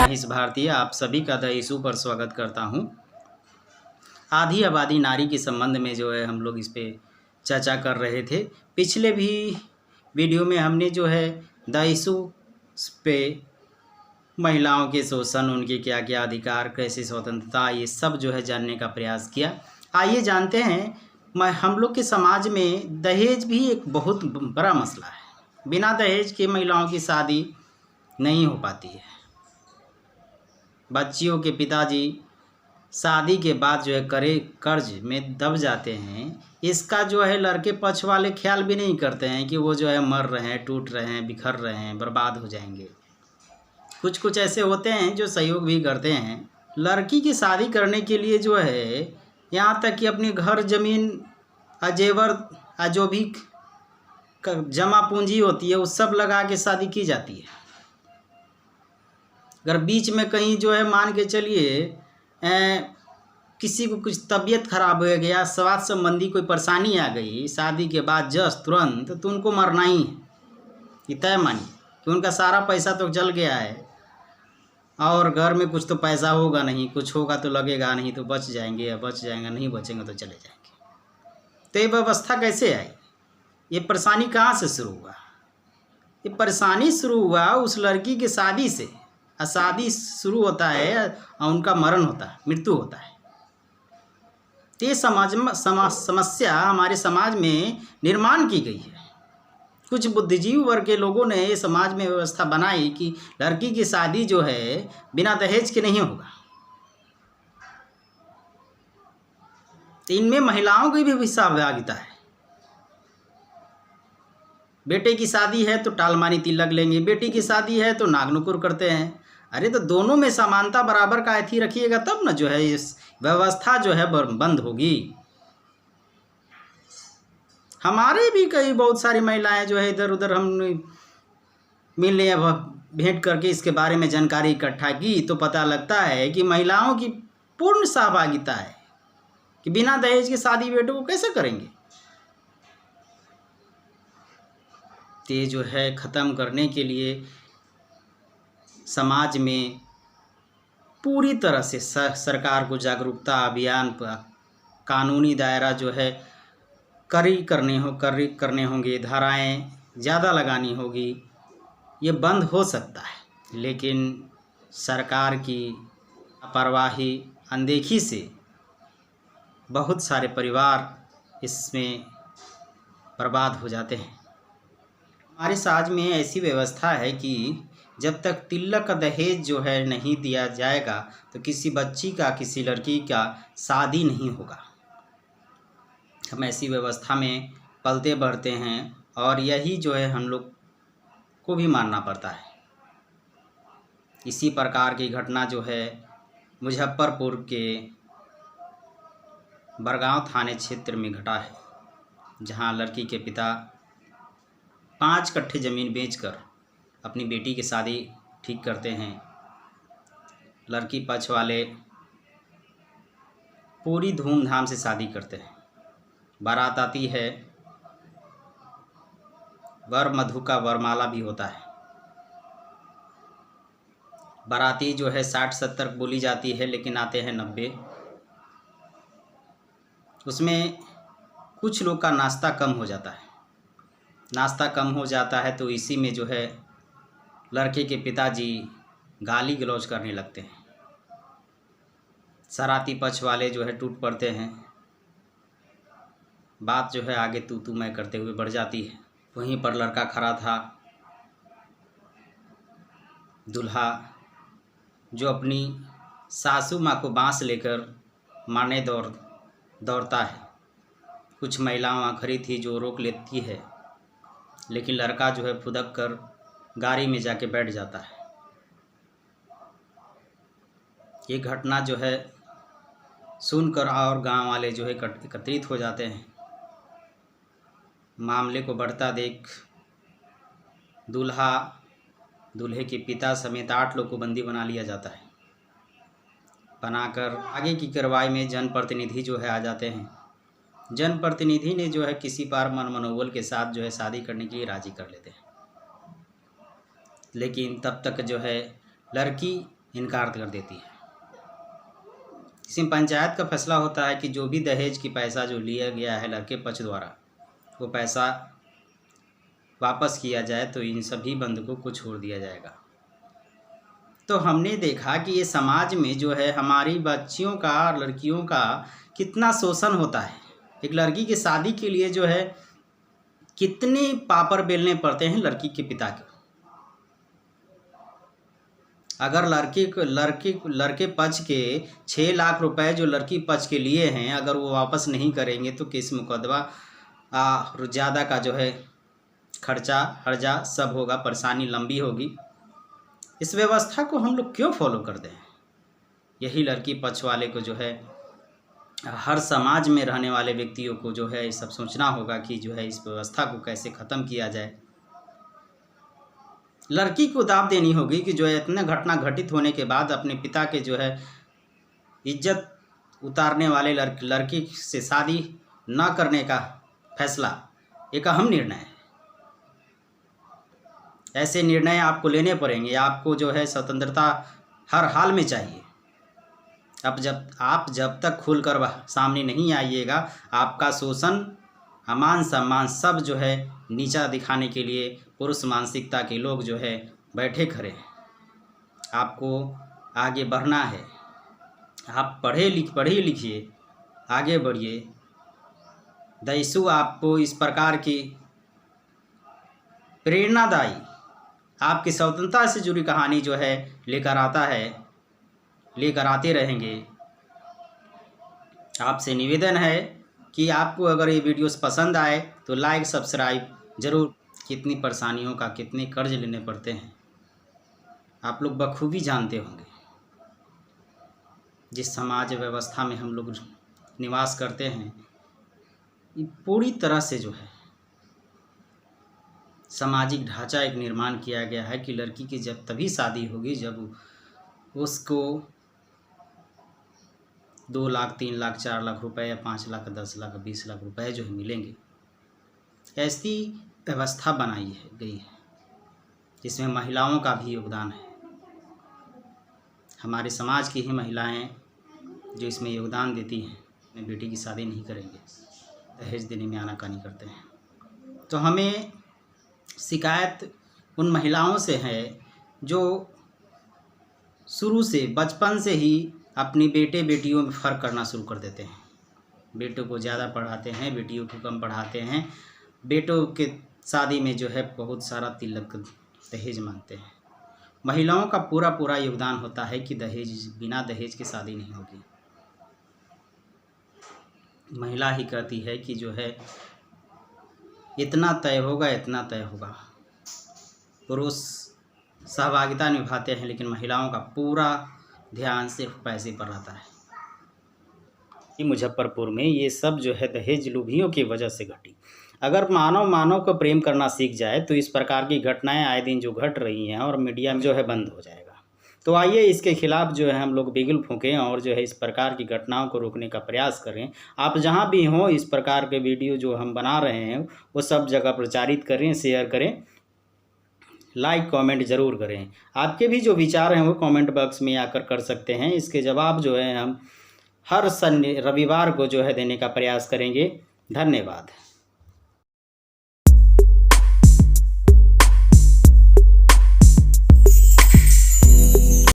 मनीष भारतीय आप सभी का द इशू पर स्वागत करता हूं। आधी आबादी नारी के संबंध में जो है हम लोग इस पे चर्चा कर रहे थे। पिछले भी वीडियो में हमने जो है द इशू पे महिलाओं के शोषण, उनके क्या क्या अधिकार, कैसे स्वतंत्रता, ये सब जो है जानने का प्रयास किया। आइए जानते हैं, हम लोग के समाज में दहेज भी एक बहुत बड़ा मसला है। बिना दहेज के महिलाओं की शादी नहीं हो पाती है। बच्चियों के पिताजी शादी के बाद जो है कर्ज में दब जाते हैं। इसका जो है लड़के पक्ष वाले ख्याल भी नहीं करते हैं कि वो जो है मर रहे हैं, टूट रहे हैं, बिखर रहे हैं, बर्बाद हो जाएंगे। कुछ ऐसे होते हैं जो सहयोग भी करते हैं। लड़की की शादी करने के लिए जो है यहाँ तक कि अपनी घर ज़मीन, जेवर, जो भी जमा पूंजी होती है, वो सब लगा के शादी की जाती है। अगर बीच में कहीं जो है मान के चलिए किसी को कुछ तबीयत खराब हो गया, स्वास्थ्य संबंधी कोई परेशानी आ गई शादी के बाद जस्ट तुरंत, तो उनको मरना ही है। ये तय मानिए कि उनका सारा पैसा तो जल गया है और घर में कुछ तो पैसा होगा नहीं, कुछ होगा तो लगेगा नहीं, तो बच जाएंगे या बच जाएंगे, नहीं बचेंगे तो चले जाएंगे। तो ये व्यवस्था कैसे आई? ये परेशानी कहाँ से शुरू हुआ? ये परेशानी शुरू हुआ उस लड़की की शादी से। शादी शुरू होता है और उनका मरण होता है, मृत्यु होता है। तो ये समस्या हमारे समाज में निर्माण की गई है। कुछ बुद्धिजीवी वर्ग के लोगों ने ये समाज में व्यवस्था बनाई कि लड़की की शादी जो है बिना दहेज के नहीं होगा। तो इनमें महिलाओं की भी सहभागिता है। बेटे की शादी है तो टालमानी तिलक लेंगे, बेटी की शादी है तो नागनुकुर करते हैं। अरे तो दोनों में समानता बराबर का अथी रखिएगा तब न जो है इस व्यवस्था जो है बंद होगी। हमारे भी कई बहुत सारी महिलाएं जो है इधर उधर हम मिलने या भेंट करके इसके बारे में जानकारी इकट्ठा की तो पता लगता है कि महिलाओं की पूर्ण सहभागिता है कि बिना दहेज की शादी बेटों को कैसे करेंगे। ये जो है ख़त्म करने के लिए समाज में पूरी तरह से सरकार को जागरूकता अभियान पर कानूनी दायरा जो है कड़ी करने होंगे, धाराएं ज़्यादा लगानी होगी। ये बंद हो सकता है, लेकिन सरकार की लापरवाही, अनदेखी से बहुत सारे परिवार इसमें बर्बाद हो जाते हैं। हमारे समाज में ऐसी व्यवस्था है कि जब तक तिलक का दहेज जो है नहीं दिया जाएगा तो किसी बच्ची का, किसी लड़की का शादी नहीं होगा। हम ऐसी व्यवस्था में पलते बढ़ते हैं और यही जो है हम लोग को भी मानना पड़ता है। इसी प्रकार की घटना जो है मुजफ्फरपुर के बरगांव थाने क्षेत्र में घटा है, जहां लड़की के पिता 5 कट्ठे ज़मीन बेचकर अपनी बेटी की शादी ठीक करते हैं। लड़की पक्ष वाले पूरी धूमधाम से शादी करते हैं। बारात आती है, वर मधु का वरमाला भी होता है। बाराती जो है 60-70 बोली जाती है, लेकिन आते हैं 90। उसमें कुछ लोग का नाश्ता कम हो जाता है। नाश्ता कम हो जाता है तो इसी में जो है लड़के के पिताजी गाली गलौज करने लगते हैं। सराती पक्ष वाले जो है टूट पड़ते हैं। बात जो है आगे तू मैं करते हुए बढ़ जाती है। वहीं पर लड़का खड़ा था, दूल्हा, जो अपनी सासू माँ को बांस लेकर मारने दौड़ता है। कुछ महिलाएं वहाँ खड़ी थी जो रोक लेती है, लेकिन लड़का जो है फुदक कर गाड़ी में जाके बैठ जाता है। ये घटना जो है सुनकर और गांव वाले जो है एकत्रित हो जाते हैं। मामले को बढ़ता देख दूल्हे के पिता समेत 8 लोग को बंदी बना लिया जाता है। बनाकर आगे की कार्रवाई में जनप्रतिनिधि जो है आ जाते हैं। जनप्रतिनिधि ने जो है किसी पार मनोबल के साथ जो है शादी करने के लिए राजी कर लेते हैं, लेकिन तब तक जो है लड़की इनकार कर देती है। इसमें पंचायत का फैसला होता है कि जो भी दहेज की पैसा जो लिया गया है लड़के पक्ष द्वारा, वो पैसा वापस किया जाए तो इन सभी बंधकों को छोड़ दिया जाएगा। तो हमने देखा कि ये समाज में जो है हमारी बच्चियों का, लड़कियों का कितना शोषण होता है। एक लड़की की शादी के लिए जो है कितने पापड़ बेलने पड़ते हैं लड़की के पिता को। अगर लड़के पक्ष के 6 लाख रुपए जो लड़की पक्ष के लिए हैं, अगर वो वापस नहीं करेंगे तो केस मुकदमा ज़्यादा का जो है खर्चा हर्जा सब होगा, परेशानी लंबी होगी। इस व्यवस्था को हम लोग क्यों फॉलो करते हैं? यही लड़की पक्ष वाले को जो है, हर समाज में रहने वाले व्यक्तियों को जो है सब सोचना होगा कि जो है इस व्यवस्था को कैसे ख़त्म किया जाए। लड़की को दाव देनी होगी कि जो है इतने घटना घटित होने के बाद अपने पिता के जो है इज्जत उतारने वाले लड़की से शादी न करने का फैसला एक अहम निर्णय है। ऐसे निर्णय आपको लेने पड़ेंगे। आपको जो है स्वतंत्रता हर हाल में चाहिए। आप जब तक खुलकर सामने नहीं आइएगा, आपका शोषण, अमान सम्मान सब जो है नीचा दिखाने के लिए पुरुष मानसिकता के लोग जो है बैठे खड़े हैं। आपको आगे बढ़ना है। आप पढ़े लिखिए, आगे बढ़िए। दस्यु आपको इस प्रकार की प्रेरणादायी, आपकी स्वतंत्रता से जुड़ी कहानी जो है लेकर आते रहेंगे। आपसे निवेदन है कि आपको अगर ये वीडियोस पसंद आए तो लाइक सब्सक्राइब ज़रूर। कितनी परेशानियों का, कितने कर्ज लेने पड़ते हैं आप लोग बखूबी जानते होंगे। जिस समाज व्यवस्था में हम लोग निवास करते हैं, ये पूरी तरह से जो है सामाजिक ढांचा एक निर्माण किया गया है कि लड़की की जब तभी शादी होगी जब उसको 2 लाख, 3 लाख, 4 लाख रुपए या 5 लाख, 10 लाख, 20 लाख रुपए जो है मिलेंगे। ऐसी व्यवस्था बनाई गई है जिसमें महिलाओं का भी योगदान है। हमारे समाज की ही महिलाएं जो इसमें योगदान देती हैं। अपने बेटी की शादी नहीं करेंगे, दहेज देने में आनाकानी करते हैं। तो हमें शिकायत उन महिलाओं से है जो शुरू से, बचपन से ही अपनी बेटियों में फ़र्क करना शुरू कर देते हैं। बेटों को ज़्यादा पढ़ाते हैं, बेटियों को कम पढ़ाते हैं। बेटों के शादी में जो है बहुत सारा तिलक दहेज मांगते हैं। महिलाओं का पूरा योगदान होता है कि बिना दहेज की शादी नहीं होगी। महिला ही कहती है कि जो है इतना तय होगा, इतना तय होगा। पुरुष सहभागिता निभाते हैं, लेकिन महिलाओं का पूरा ध्यान सिर्फ पैसे पर रहता है। मुजफ्फरपुर में ये सब जो है दहेज लोभियों की वजह से घटी। अगर मानव को प्रेम करना सीख जाए तो इस प्रकार की घटनाएं आए दिन जो घट रही हैं और मीडिया में जो है बंद हो जाएगा। तो आइए इसके खिलाफ जो है हम लोग बिगुल फूंकें और जो है इस प्रकार की घटनाओं को रोकने का प्रयास करें। आप जहां भी हों, इस प्रकार के वीडियो जो हम बना रहे हैं वो सब जगह प्रचारित करें, शेयर करें, लाइक कमेंट ज़रूर करें। आपके भी जो विचार हैं वो कमेंट बॉक्स में आकर कर सकते हैं। इसके जवाब जो है हम हर रविवार को जो है देने का प्रयास करेंगे। धन्यवाद।